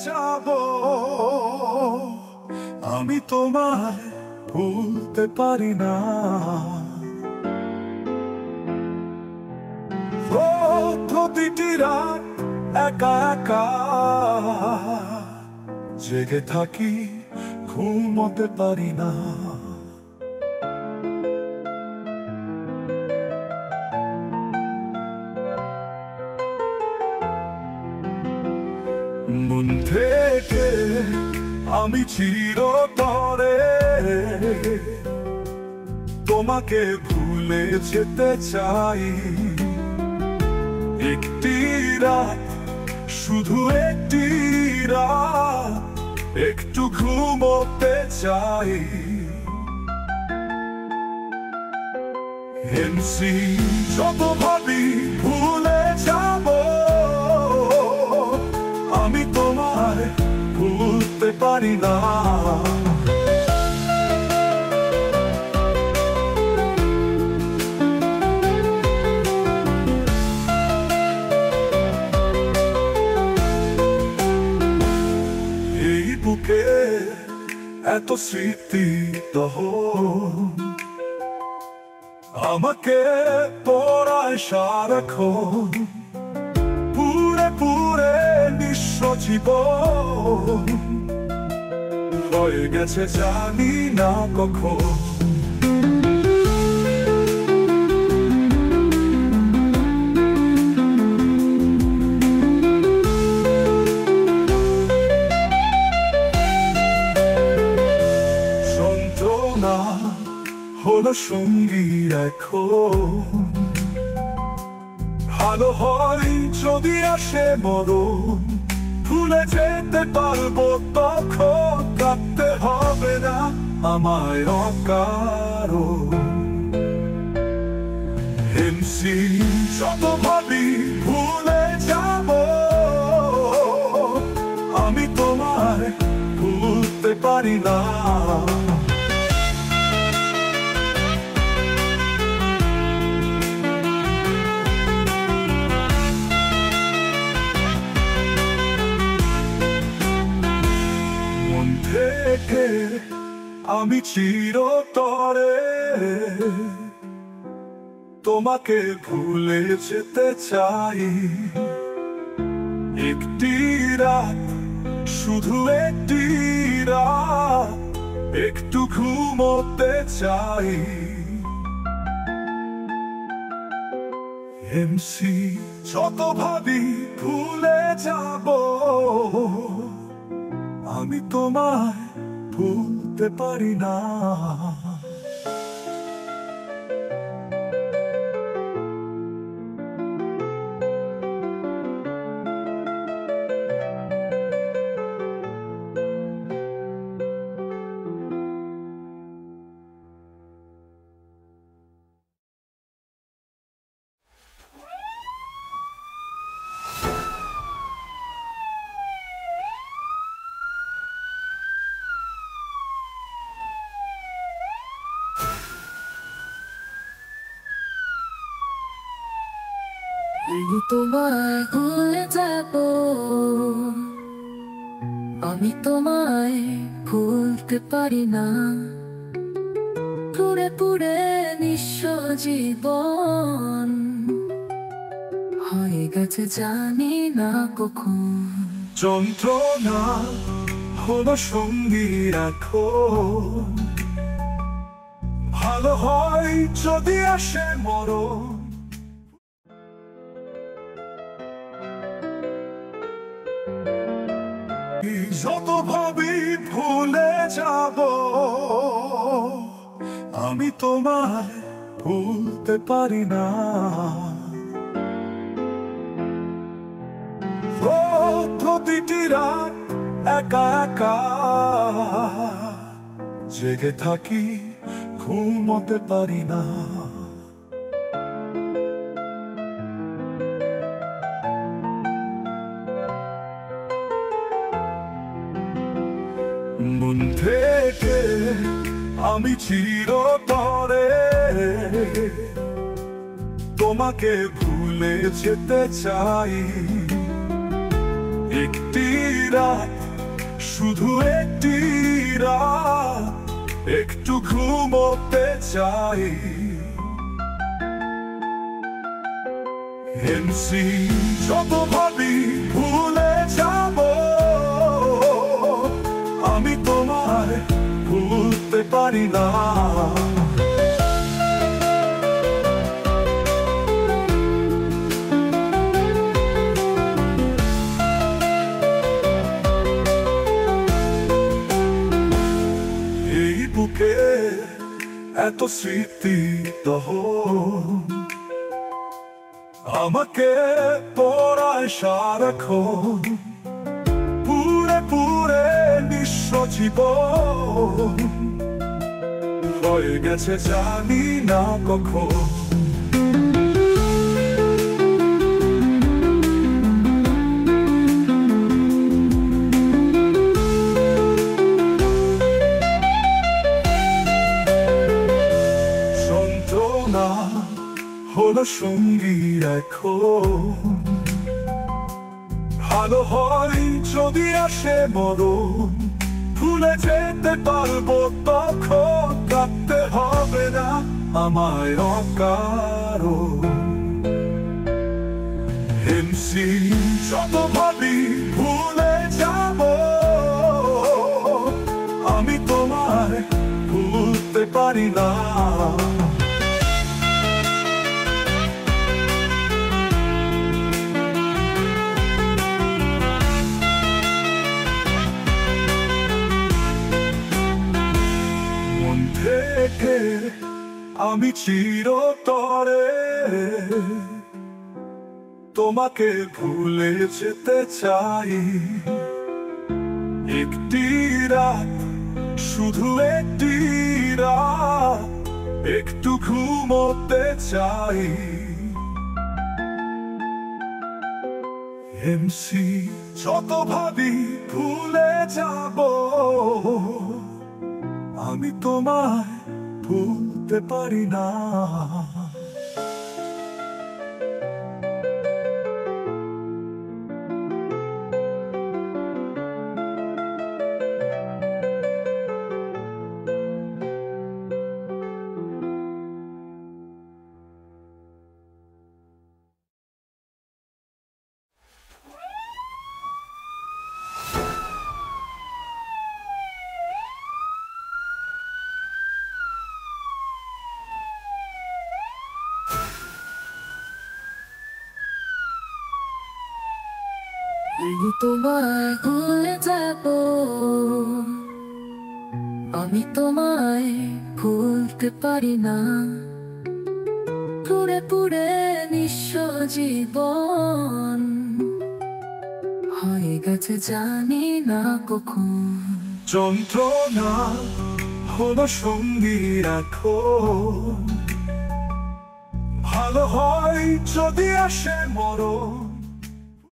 যাব, আমি তোমায় ভুলতে পারি না। প্রতিটি রাত একা একা জেগে থাকি, ঘুমোতে পারি না। মন থেকে আমি চিরতরে তোমাকে ভুলে যেতে চাই। একটি রাত, শুধু একটি রাত, একটু ঘুমোতে চাই। এমসি যত ভাবি ভুলে যাব, আমি তোমায় ভুলতে পারি না। এই বুকে এত স্মৃতি তখন আমাকে পড়ায় সারাক্ষণ, পুরে পুরে নিঃস্ব জীবন হয়ে গেছে জানি না কখন। যন্ত্রণা হলো সঙ্গী এখন, ভালো হয় যদি আসে মরণ। ভুলে যেতে পারবো তখন, কাঁদতে হবে না আমায় অকারণ। এমসি যত ভাবি ভুলে যাব, আমি তোমায় ভুলতে পারি না। আমি চিরতরে তোমাকে ভুলে যেতে চাই। একটি রাত, শুধু একটি রাত, একটু ঘুমোতে চাই। এমসি যত ভাবি ভুলে যাব, আমি তোমায় ভুলতে পারি না। তোমায় ভুলে যাব, আমি তোমায় ভুলতে পারি না। পুরে পুরে নিঃস্ব জীবন হয়ে গেছে জানি না কখন। যন্ত্রণা হলো সঙ্গী এখন, ভালো হয় যদি আসে মরণ। যত ভাবি ভুলে যাব, আমি তোমায় ভুলতে পারি না। প্রতিটি রাত একা একা জেগে থাকি, ঘুমোতে পারি না। মন থেকে আমি চিরতরে তোমাকে ভুলে যেতে চাই। একটি রাত, শুধু একটি রাত, একটু ঘুমোতে চাই। এমসি যত ভাবি ভুলে যাব, আমি তোমায় ভুলতে পারি না। এই বুকে এত স্মৃতি দহন, আমাকে পড়ায় সারাক্ষণ, পুরে পুরে নিঃস্ব জীবন হয়ে গেছে জানি না কখন। যন্ত্রণা হলো সঙ্গী এখন, ভালো হয় যদি আসে মরণ, ভুলে যেতে পারবো তখন, কাঁদতে হবে না আমায় অকারণ। এমসি যত ভাবি ভুলে যাব, আমি তোমায় ভুলতে পারি না। থেকে আমি চিরতরে তোমাকে ভুলে যেতে চাই। একটি রাত, শুধু একটি রাত, একটু ঘুমোতে চাই। এমসি যত ভাবি ভুলে যাব, আমি তোমায় ভুলতে পারি না। আমি তোমায় ভুলে যাব, আমি তোমায় ভুলতে পারি না। পুরে পুরে নিঃস্ব জীবন হয়ে গেছে জানি না কখন। যন্ত্রণা হলো সঙ্গী এখন, ভালো হয় যদি আসে মরণ,